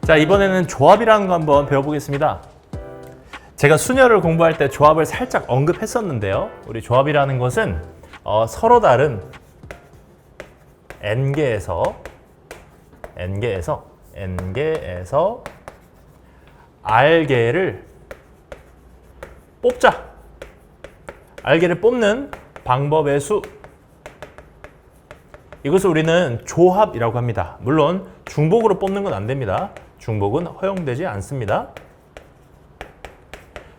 자, 이번에는 조합이라는 거 한번 배워보겠습니다. 제가 수녀를 공부할 때 조합을 살짝 언급했었는데요. 우리 조합이라는 것은 서로 다른 n개에서 r개를 뽑자. r개를 뽑는 방법의 수. 이것을 우리는 조합이라고 합니다. 물론 중복으로 뽑는 건 안 됩니다. 중복은 허용되지 않습니다.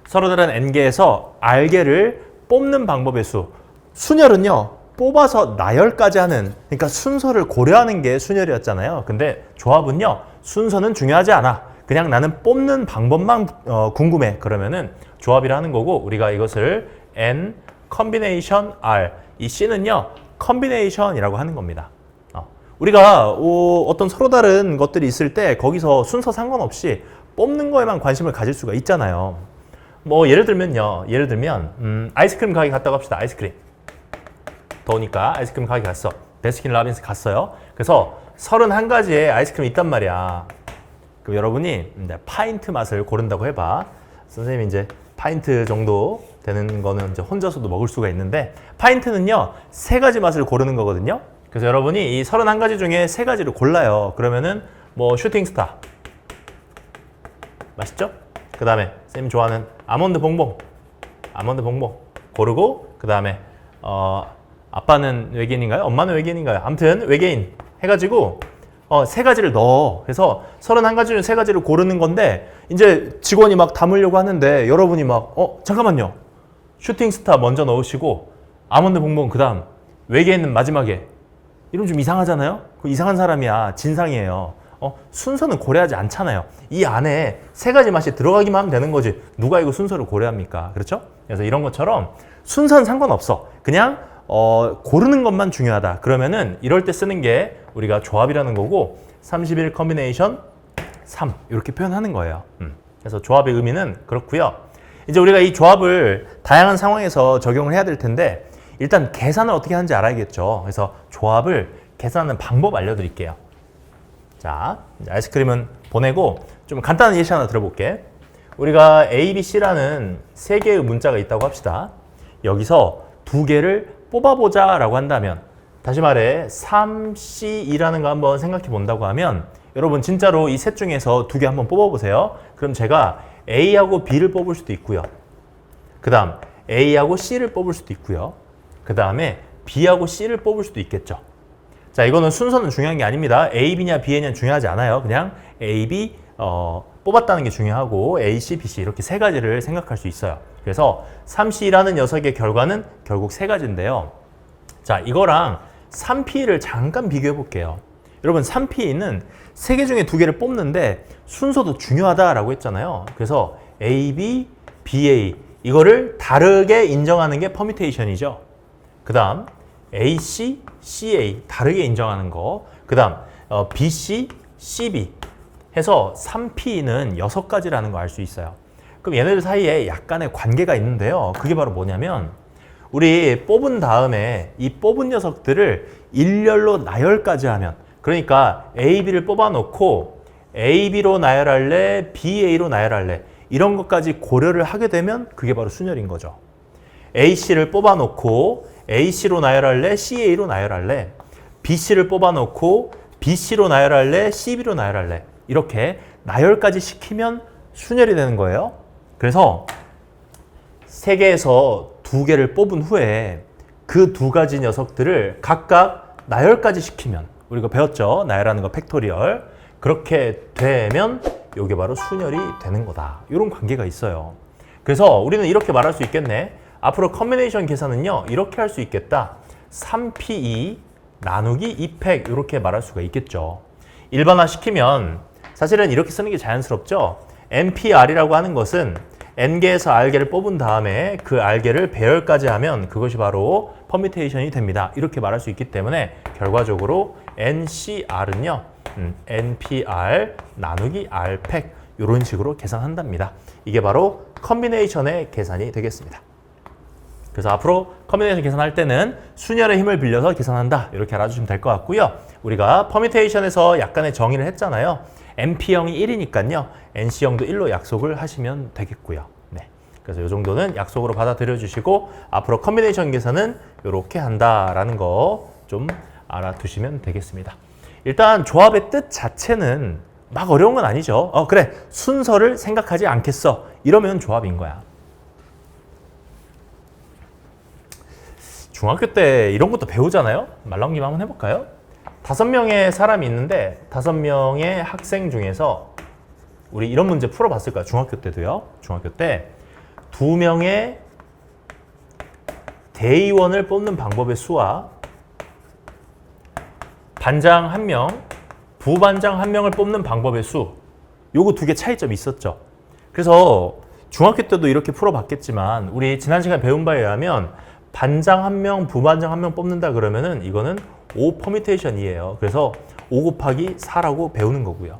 서로 다른 n개에서 r개를 뽑는 방법의 수. 순열은요, 뽑아서 나열까지 하는, 그러니까 순서를 고려하는 게 순열이었잖아요. 근데 조합은요, 순서는 중요하지 않아. 그냥 나는 뽑는 방법만 궁금해. 그러면은 조합이라 하는 거고, 우리가 이것을 n combination r, 이 c는요 combination이라고 하는 겁니다. 우리가 어떤 서로 다른 것들이 있을 때 거기서 순서 상관없이 뽑는 거에만 관심을 가질 수가 있잖아요. 뭐 예를 들면 아이스크림 가게 갔다고 합시다. 아이스크림 더우니까 아이스크림 가게 갔어. 베스킨 라빈스 갔어요. 그래서 31가지의 아이스크림이 있단 말이야. 그럼 여러분이 이제 파인트 맛을 고른다고 해봐. 선생님이 이제 파인트 정도 되는 거는 이제 혼자서도 먹을 수가 있는데, 파인트는요 3가지 맛을 고르는 거거든요. 그래서 여러분이 이 31가지 중에 3가지를 골라요. 그러면은 뭐 슈팅스타 맛있죠? 그 다음에 쌤이 좋아하는 아몬드 봉봉 고르고, 그 다음에 아빠는 외계인인가요? 엄마는 외계인인가요? 아무튼 외계인 해가지고 3가지를 넣어. 그래서 31가지 중 3가지를 고르는 건데, 이제 직원이 막 담으려고 하는데 여러분이 막 잠깐만요, 슈팅스타 먼저 넣으시고 아몬드 봉봉 그 다음 외계인은 마지막에, 이러면 좀 이상하잖아요? 그 이상한 사람이야. 진상이에요. 순서는 고려하지 않잖아요. 이 안에 3가지 맛이 들어가기만 하면 되는 거지. 누가 이거 순서를 고려합니까? 그렇죠? 그래서 이런 것처럼 순서는 상관없어. 그냥 고르는 것만 중요하다. 그러면은 이럴 때 쓰는 게 우리가 조합이라는 거고, 31 커비네이션 3 이렇게 표현하는 거예요. 그래서 조합의 의미는 그렇고요. 이제 우리가 이 조합을 다양한 상황에서 적용을 해야 될 텐데, 일단 계산을 어떻게 하는지 알아야겠죠. 그래서 조합을 계산하는 방법 알려드릴게요. 자, 아이스크림은 보내고 좀 간단한 예시 하나 들어볼게. 우리가 A, B, C라는 3개의 문자가 있다고 합시다. 여기서 2개를 뽑아보자 라고 한다면, 다시 말해 3C이라는 거 한번 생각해 본다고 하면, 여러분 진짜로 이 셋 중에서 2개 한번 뽑아보세요. 그럼 제가 A하고 B를 뽑을 수도 있고요. 그 다음 A하고 C를 뽑을 수도 있고요. 그 다음에 B하고 C를 뽑을 수도 있겠죠. 자, 이거는 순서는 중요한 게 아닙니다. A, B냐 B냐 중요하지 않아요. 그냥 A, B 뽑았다는 게 중요하고, A, C, B, C 이렇게 3가지를 생각할 수 있어요. 그래서 3C라는 녀석의 결과는 결국 3가지인데요. 자, 이거랑 3P를 잠깐 비교해 볼게요. 여러분 3P는 3개 중에 2개를 뽑는데 순서도 중요하다라고 했잖아요. 그래서 A, B, BA 이거를 다르게 인정하는 게 퍼뮤테이션이죠. 그 다음 AC, CA 다르게 인정하는 거. 그 다음 BC, CB 해서 3P는 6가지라는 거 알 수 있어요. 그럼 얘네들 사이에 약간의 관계가 있는데요. 그게 바로 뭐냐면, 우리 뽑은 다음에 이 뽑은 녀석들을 일렬로 나열까지 하면, 그러니까 A, B를 뽑아놓고 A, B로 나열할래, B, A로 나열할래, 이런 것까지 고려를 하게 되면 그게 바로 순열인 거죠. A, C를 뽑아놓고 A, C로 나열할래, C, A로 나열할래, B, C를 뽑아놓고 B, C로 나열할래, C, B로 나열할래, 이렇게 나열까지 시키면 순열이 되는 거예요. 그래서 3개에서 2개를 뽑은 후에 그 2가지 녀석들을 각각 나열까지 시키면, 우리가 배웠죠? 나열하는 거 팩토리얼. 그렇게 되면 이게 바로 순열이 되는 거다. 이런 관계가 있어요. 그래서 우리는 이렇게 말할 수 있겠네. 앞으로 커뮤니케이션 계산은요, 이렇게 할 수 있겠다. 3P2 나누기 2팩 이렇게 말할 수가 있겠죠. 일반화 시키면 사실은 이렇게 쓰는 게 자연스럽죠. NPR이라고 하는 것은 N개에서 R개를 뽑은 다음에 그 R개를 배열까지 하면 그것이 바로 퍼뮤테이션이 됩니다. 이렇게 말할 수 있기 때문에 결과적으로 NCR은요, NPR 나누기 R팩 이런 식으로 계산한답니다. 이게 바로 컨비네이션의 계산이 되겠습니다. 그래서 앞으로 커뮤니케이션 계산할 때는 순열의 힘을 빌려서 계산한다. 이렇게 알아주시면 될 것 같고요. 우리가 퍼뮤테이션에서 약간의 정의를 했잖아요. NP형이 1이니까요. NC형도 1로 약속을 하시면 되겠고요. 네. 그래서 이 정도는 약속으로 받아들여 주시고 앞으로 컨비네이션 계산은 이렇게 한다라는 거 좀 알아두시면 되겠습니다. 일단 조합의 뜻 자체는 막 어려운 건 아니죠. 그래. 순서를 생각하지 않겠어. 이러면 조합인 거야. 중학교 때 이런 것도 배우잖아요. 말 나온 김에 한번 해볼까요? 5명의 사람이 있는데 5명의 학생 중에서 우리 이런 문제 풀어봤을 거야. 중학교 때도요. 중학교 때 2명의 대의원을 뽑는 방법의 수와 반장 1명, 부반장 1명을 뽑는 방법의 수, 요거 2개 차이점이 있었죠. 그래서 중학교 때도 이렇게 풀어봤겠지만 우리 지난 시간에 배운 바에 의하면 반장 1명, 부반장 1명 뽑는다 그러면은 이거는 5 퍼미테이션이에요. 그래서 5 곱하기 4라고 배우는 거고요.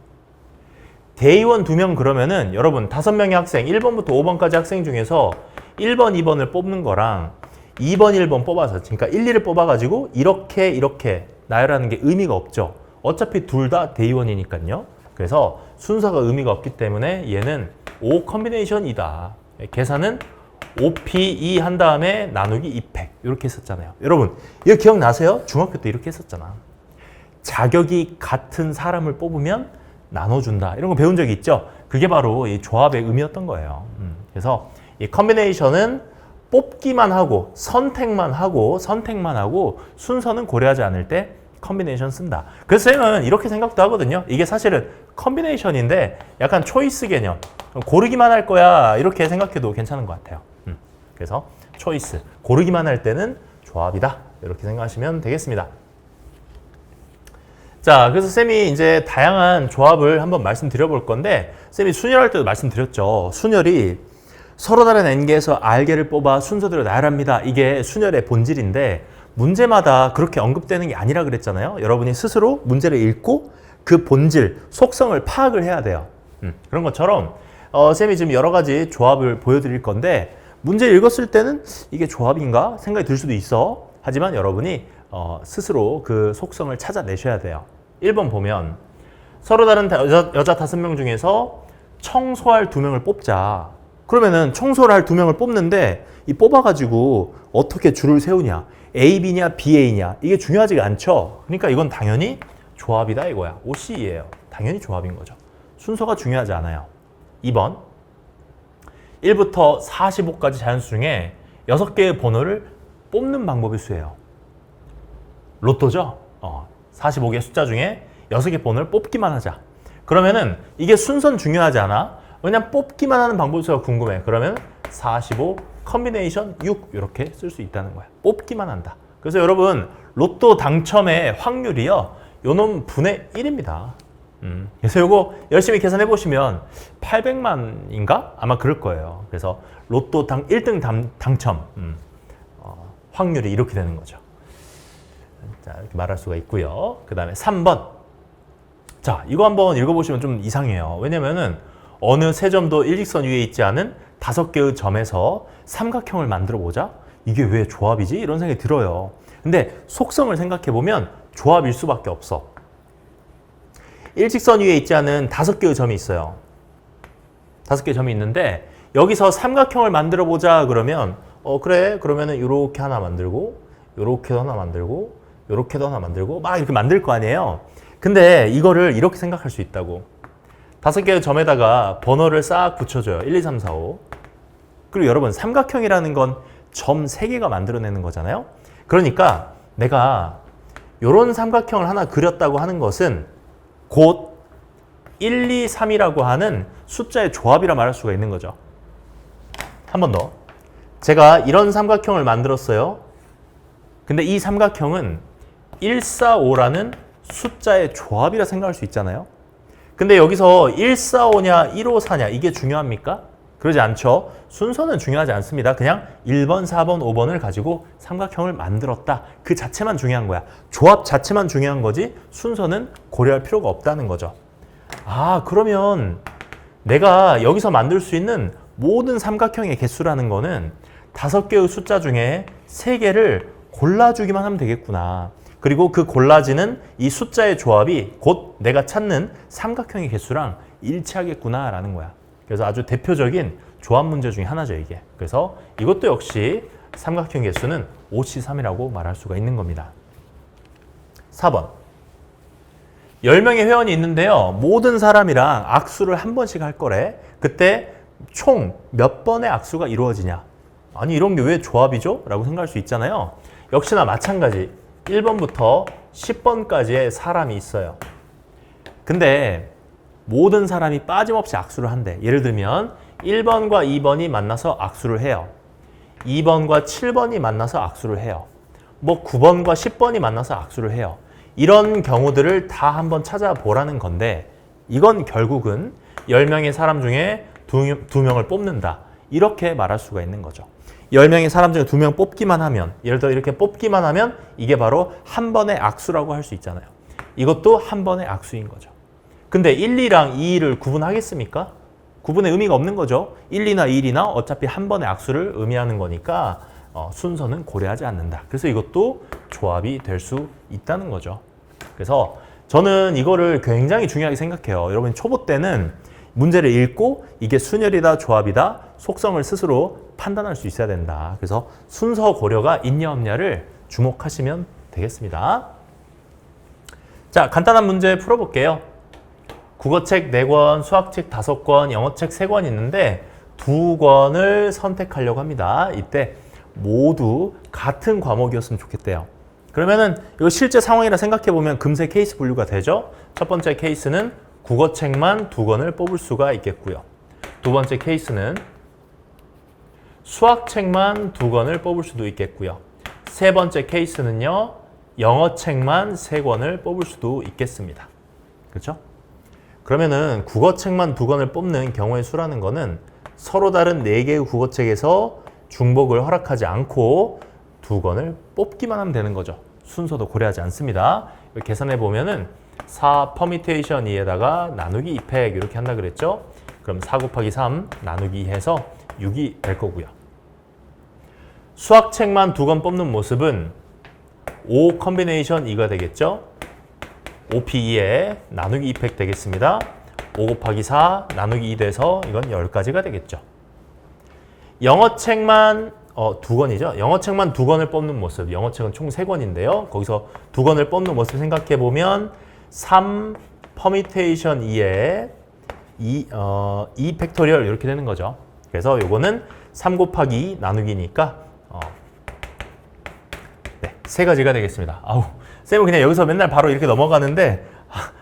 대의원 2명 그러면은 여러분 5명의 학생 1번부터 5번까지 학생 중에서 1번, 2번을 뽑는 거랑 2번, 1번 뽑아서 그러니까 1, 2를 뽑아가지고 이렇게 나열하는 게 의미가 없죠. 어차피 둘 다 대의원이니까요. 그래서 순서가 의미가 없기 때문에 얘는 5 컨비네이션이다. 계산은 5P2 한 다음에 나누기 2팩 이렇게 했었잖아요. 여러분 이거 기억나세요? 중학교 때 이렇게 했었잖아. 자격이 같은 사람을 뽑으면 나눠준다. 이런 거 배운 적이 있죠? 그게 바로 이 조합의 의미였던 거예요. 그래서 이 컨비네이션은 뽑기만 하고 선택만 하고 순서는 고려하지 않을 때 컨비네이션 쓴다. 그래서 저는 이렇게 생각도 하거든요. 이게 사실은 컨비네이션인데 약간 초이스 개념. 고르기만 할 거야 이렇게 생각해도 괜찮은 것 같아요. 그래서 초이스. 고르기만 할 때는 조합이다. 이렇게 생각하시면 되겠습니다. 자, 그래서 쌤이 이제 다양한 조합을 한번 말씀드려 볼 건데 쌤이 순열할 때도 말씀드렸죠. 순열이 서로 다른 n개에서 r개를 뽑아 순서대로 나열합니다. 이게 순열의 본질인데 문제마다 그렇게 언급되는 게 아니라 그랬잖아요. 여러분이 스스로 문제를 읽고 그 본질, 속성을 파악을 해야 돼요. 그런 것처럼 쌤이 지금 여러 가지 조합을 보여드릴 건데 문제 읽었을 때는 이게 조합인가 생각이 들 수도 있어. 하지만 여러분이 스스로 그 속성을 찾아내셔야 돼요. 1번 보면 서로 다른 여자 5명 중에서 청소할 2명을 뽑자. 그러면은 청소를 할 2명을 뽑는데 이 뽑아가지고 어떻게 줄을 세우냐. A, B냐, B, A냐. 이게 중요하지가 않죠. 그러니까 이건 당연히 조합이다 이거야. OC예요. 당연히 조합인 거죠. 순서가 중요하지 않아요. 2번 1부터 45까지 자연수 중에 6개의 번호를 뽑는 방법의 수예요. 로또죠? 45개의 숫자 중에 6개 번호를 뽑기만 하자. 그러면은 이게 순서는 중요하지 않아. 그냥 뽑기만 하는 방법의 수가 궁금해. 그러면 45 컨비네이션 6 이렇게 쓸 수 있다는 거야. 뽑기만 한다. 그래서 여러분 로또 당첨의 확률이요. 요놈 분의 1입니다. 그래서 요거 열심히 계산해 보시면 800만인가? 아마 그럴 거예요. 그래서 로또 1등 당첨 확률이 이렇게 되는 거죠. 자, 이렇게 말할 수가 있고요. 그 다음에 3번. 자, 이거 한번 읽어보시면 좀 이상해요. 왜냐면은 어느 세 점도 일직선 위에 있지 않은 5개의 점에서 삼각형을 만들어 보자? 이게 왜 조합이지? 이런 생각이 들어요. 근데 속성을 생각해 보면 조합일 수밖에 없어. 일직선 위에 있지 않은 5개의 점이 있어요. 5개의 점이 있는데 여기서 삼각형을 만들어 보자 그러면 그래 그러면은 이렇게 하나 만들고 요렇게도 하나 만들고 요렇게도 하나 만들고 막 이렇게 만들 거 아니에요. 근데 이거를 이렇게 생각할 수 있다고. 5개의 점에다가 번호를 싹 붙여줘요. 1, 2, 3, 4, 5. 그리고 여러분 삼각형이라는 건 점 3개가 만들어내는 거잖아요. 그러니까 내가 요런 삼각형을 하나 그렸다고 하는 것은 곧 1, 2, 3이라고 하는 숫자의 조합이라 말할 수가 있는 거죠. 한 번 더. 제가 이런 삼각형을 만들었어요. 근데 이 삼각형은 1, 4, 5라는 숫자의 조합이라 생각할 수 있잖아요. 근데 여기서 1, 4, 5냐 1, 5, 4냐 이게 중요합니까? 그러지 않죠. 순서는 중요하지 않습니다. 그냥 1번, 4번, 5번을 가지고 삼각형을 만들었다. 그 자체만 중요한 거야. 조합 자체만 중요한 거지 순서는 고려할 필요가 없다는 거죠. 아, 그러면 내가 여기서 만들 수 있는 모든 삼각형의 개수라는 거는 5개의 숫자 중에 3개를 골라주기만 하면 되겠구나. 그리고 그 골라지는 이 숫자의 조합이 곧 내가 찾는 삼각형의 개수랑 일치하겠구나라는 거야. 그래서 아주 대표적인 조합 문제 중에 하나죠, 이게. 그래서 이것도 역시 삼각형 개수는 5C3이라고 말할 수가 있는 겁니다. 4번. 10명의 회원이 있는데요. 모든 사람이랑 악수를 한 번씩 할 거래. 그때 총 몇 번의 악수가 이루어지냐? 아니, 이런 게 왜 조합이죠? 라고 생각할 수 있잖아요. 역시나 마찬가지. 1번부터 10번까지의 사람이 있어요. 근데 모든 사람이 빠짐없이 악수를 한대. 예를 들면 1번과 2번이 만나서 악수를 해요. 2번과 7번이 만나서 악수를 해요. 뭐 9번과 10번이 만나서 악수를 해요. 이런 경우들을 다 한번 찾아보라는 건데 이건 결국은 10명의 사람 중에 2명을 뽑는다. 이렇게 말할 수가 있는 거죠. 10명의 사람 중에 2명 뽑기만 하면, 예를 들어 이렇게 뽑기만 하면 이게 바로 한 번의 악수라고 할 수 있잖아요. 이것도 한 번의 악수인 거죠. 근데 1, 2랑 2, 2를 구분하겠습니까? 구분의 의미가 없는 거죠. 1, 2나 2, 1이나 어차피 한 번의 악수를 의미하는 거니까 순서는 고려하지 않는다. 그래서 이것도 조합이 될 수 있다는 거죠. 그래서 저는 이거를 굉장히 중요하게 생각해요. 여러분 초보 때는 문제를 읽고 이게 순열이다 조합이다 속성을 스스로 판단할 수 있어야 된다. 그래서 순서 고려가 있냐 없냐를 주목하시면 되겠습니다. 자, 간단한 문제 풀어볼게요. 국어책 4권, 수학책 5권, 영어책 3권 있는데 2권을 선택하려고 합니다. 이때 모두 같은 과목이었으면 좋겠대요. 그러면은 이거 실제 상황이라 생각해보면 금세 케이스 분류가 되죠. 첫 번째 케이스는 국어책만 2권을 뽑을 수가 있겠고요. 두 번째 케이스는 수학책만 2권을 뽑을 수도 있겠고요. 세 번째 케이스는요, 영어책만 3권을 뽑을 수도 있겠습니다. 그렇죠? 그러면은 국어책만 2권을 뽑는 경우의 수라는 거는 서로 다른 4개의 국어책에서 중복을 허락하지 않고 2권을 뽑기만 하면 되는 거죠. 순서도 고려하지 않습니다. 계산해 보면은 4 퍼미테이션 2에다가 나누기 2팩 이렇게 한다 그랬죠? 그럼 4 곱하기 3 나누기 2 해서 6이 될 거고요. 수학책만 2권 뽑는 모습은 5 컨비네이션 2가 되겠죠? 5P2에 나누기 2팩 되겠습니다. 5 곱하기 4 나누기 2 돼서 이건 10가지가 되겠죠. 영어책만 2권이죠. 영어책만 2권을 뽑는 모습. 영어책은 총 3권인데요. 거기서 2권을 뽑는 모습 생각해 보면 3 퍼미테이션 2에 2 팩토리얼 이렇게 되는 거죠. 그래서 요거는 3 곱하기 2 나누기니까 네, 3가지가 되겠습니다. 아우, 쌤은 그냥 여기서 맨날 바로 이렇게 넘어가는데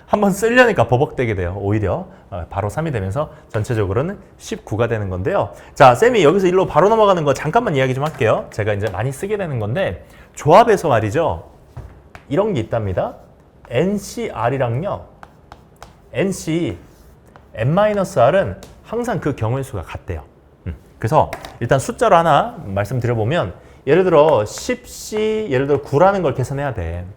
한번 쓰려니까 버벅대게 돼요. 오히려 바로 3이 되면서 전체적으로는 19가 되는 건데요. 자, 쌤이 여기서 일로 바로 넘어가는 거 잠깐만 이야기 좀 할게요. 제가 이제 많이 쓰게 되는 건데 조합에서 말이죠. 이런 게 있답니다. NCR이랑요. NC N-R은 항상 그 경우의 수가 같대요. 그래서 일단 숫자로 하나 말씀드려보면 예를 들어 10C 예를 들어 9라는 걸 계산해야 돼.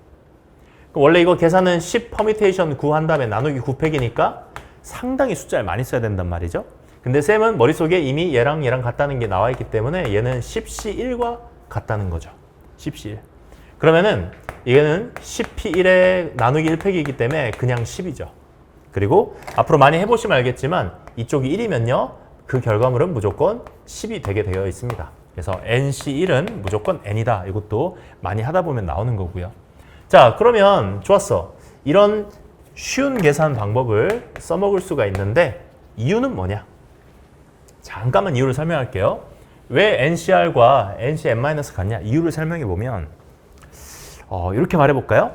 원래 이거 계산은 10 퍼미테이션 9 한 다음에 나누기 9팩이니까 상당히 숫자를 많이 써야 된단 말이죠. 근데 쌤은 머릿속에 이미 얘랑 같다는 게 나와 있기 때문에 얘는 10C1과 같다는 거죠. 10C1. 그러면은 얘는 10P1에 나누기 1팩이기 때문에 그냥 10이죠. 그리고 앞으로 많이 해보시면 알겠지만 이쪽이 1이면요. 그 결과물은 무조건 10이 되게 되어 있습니다. 그래서 NC1은 무조건 N이다. 이것도 많이 하다 보면 나오는 거고요. 자, 그러면 좋았어. 이런 쉬운 계산 방법을 써먹을 수가 있는데 이유는 뭐냐? 잠깐만 이유를 설명할게요. 왜 NCR과 NCN- 같냐? 이유를 설명해 보면 이렇게 말해볼까요?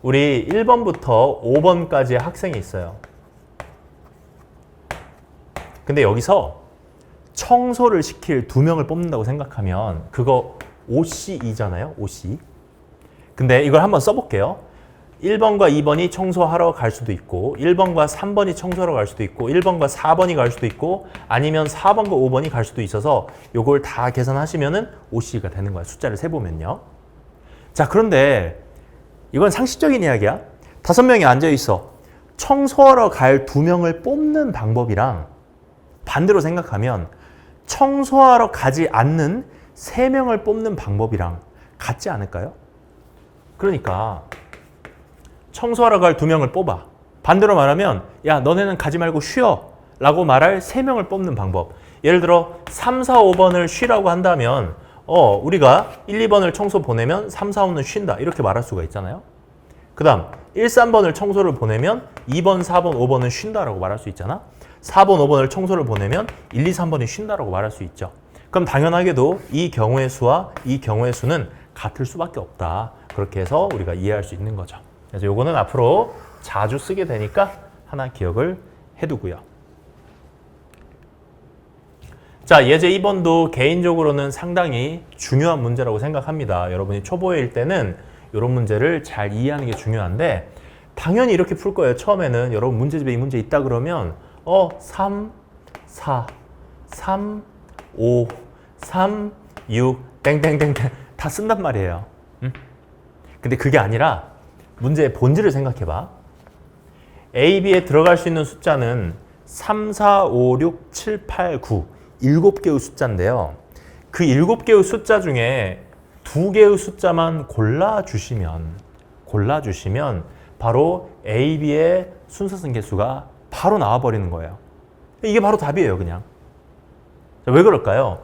우리 1번부터 5번까지의 학생이 있어요. 근데 여기서 청소를 시킬 2명을 뽑는다고 생각하면 그거 OC2잖아요. OC. 근데 이걸 한번 써볼게요. 1번과 2번이 청소하러 갈 수도 있고 1번과 3번이 청소하러 갈 수도 있고 1번과 4번이 갈 수도 있고 아니면 4번과 5번이 갈 수도 있어서 요걸 다 계산하시면은 OC가 되는 거야. 숫자를 세보면요. 자, 그런데 이건 상식적인 이야기야. 5명이 앉아있어. 청소하러 갈 2명을 뽑는 방법이랑 반대로 생각하면 청소하러 가지 않는 3명을 뽑는 방법이랑 같지 않을까요? 그러니까 청소하러 갈 2명을 뽑아. 반대로 말하면 야 너네는 가지 말고 쉬어 라고 말할 3명을 뽑는 방법. 예를 들어 3, 4, 5번을 쉬라고 한다면 우리가 1, 2번을 청소 보내면 3, 4, 5는 쉰다 이렇게 말할 수가 있잖아요. 그 다음 1, 3번을 청소를 보내면 2번, 4번, 5번은 쉰다라고 말할 수 있잖아. 4번, 5번을 청소를 보내면 1, 2, 3번이 쉰다라고 말할 수 있죠. 그럼 당연하게도 이 경우의 수와 이 경우의 수는 같을 수밖에 없다. 그렇게 해서 우리가 이해할 수 있는 거죠. 그래서 요거는 앞으로 자주 쓰게 되니까 하나 기억을 해두고요. 자, 예제 2번도 개인적으로는 상당히 중요한 문제라고 생각합니다. 여러분이 초보일 때는 이런 문제를 잘 이해하는 게 중요한데 당연히 이렇게 풀 거예요. 처음에는 여러분 문제집에 이 문제 있다 그러면 3, 4, 3, 5, 3, 6 땡땡땡땡 다 쓴단 말이에요. 근데 그게 아니라 문제의 본질을 생각해 봐. A, B에 들어갈 수 있는 숫자는 3, 4, 5, 6, 7, 8, 9 7개의 숫자인데요. 그 7개의 숫자 중에 2개의 숫자만 골라주시면 바로 A, B의 순서승 개수가 바로 나와버리는 거예요. 이게 바로 답이에요, 그냥. 자, 왜 그럴까요?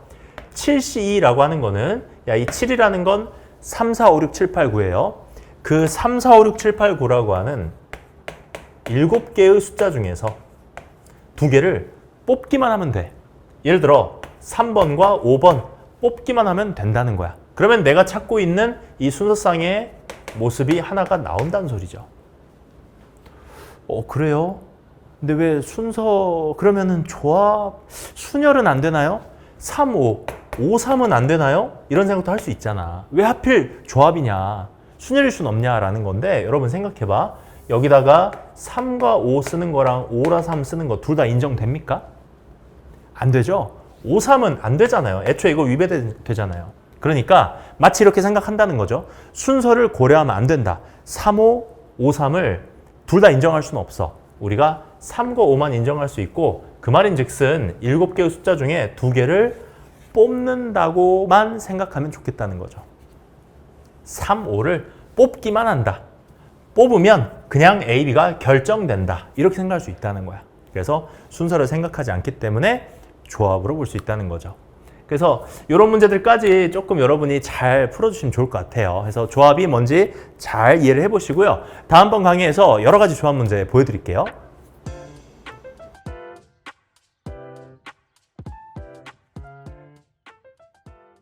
7C2라고 하는 거는 이 7이라는 건 3, 4, 5, 6, 7, 8, 9예요. 그 3, 4, 5, 6, 7, 8, 9라고 하는 7개의 숫자 중에서 2개를 뽑기만 하면 돼. 예를 들어 3번과 5번 뽑기만 하면 된다는 거야. 그러면 내가 찾고 있는 이 순서상의 모습이 하나가 나온다는 소리죠. 그래요? 근데 왜 그러면은 조합, 순열은 안 되나요? 3, 5, 5, 3은 안 되나요? 이런 생각도 할 수 있잖아. 왜 하필 조합이냐? 순열일 순 없냐라는 건데 여러분 생각해봐. 여기다가 3과 5 쓰는 거랑 5라 3 쓰는 거 둘 다 인정됩니까? 안 되죠? 5, 3은 안 되잖아요. 애초에 이거 위배되잖아요. 그러니까 마치 이렇게 생각한다는 거죠. 순서를 고려하면 안 된다. 3, 5, 5, 3을 둘 다 인정할 수는 없어. 우리가 3과 5만 인정할 수 있고 그 말인즉슨 7개의 숫자 중에 2개를 뽑는다고만 생각하면 좋겠다는 거죠. 3, 5를 뽑기만 한다. 뽑으면 그냥 A, B가 결정된다. 이렇게 생각할 수 있다는 거야. 그래서 순서를 생각하지 않기 때문에 조합으로 볼 수 있다는 거죠. 그래서 이런 문제들까지 조금 여러분이 잘 풀어주시면 좋을 것 같아요. 그래서 조합이 뭔지 잘 이해를 해보시고요. 다음번 강의에서 여러 가지 조합 문제 보여드릴게요.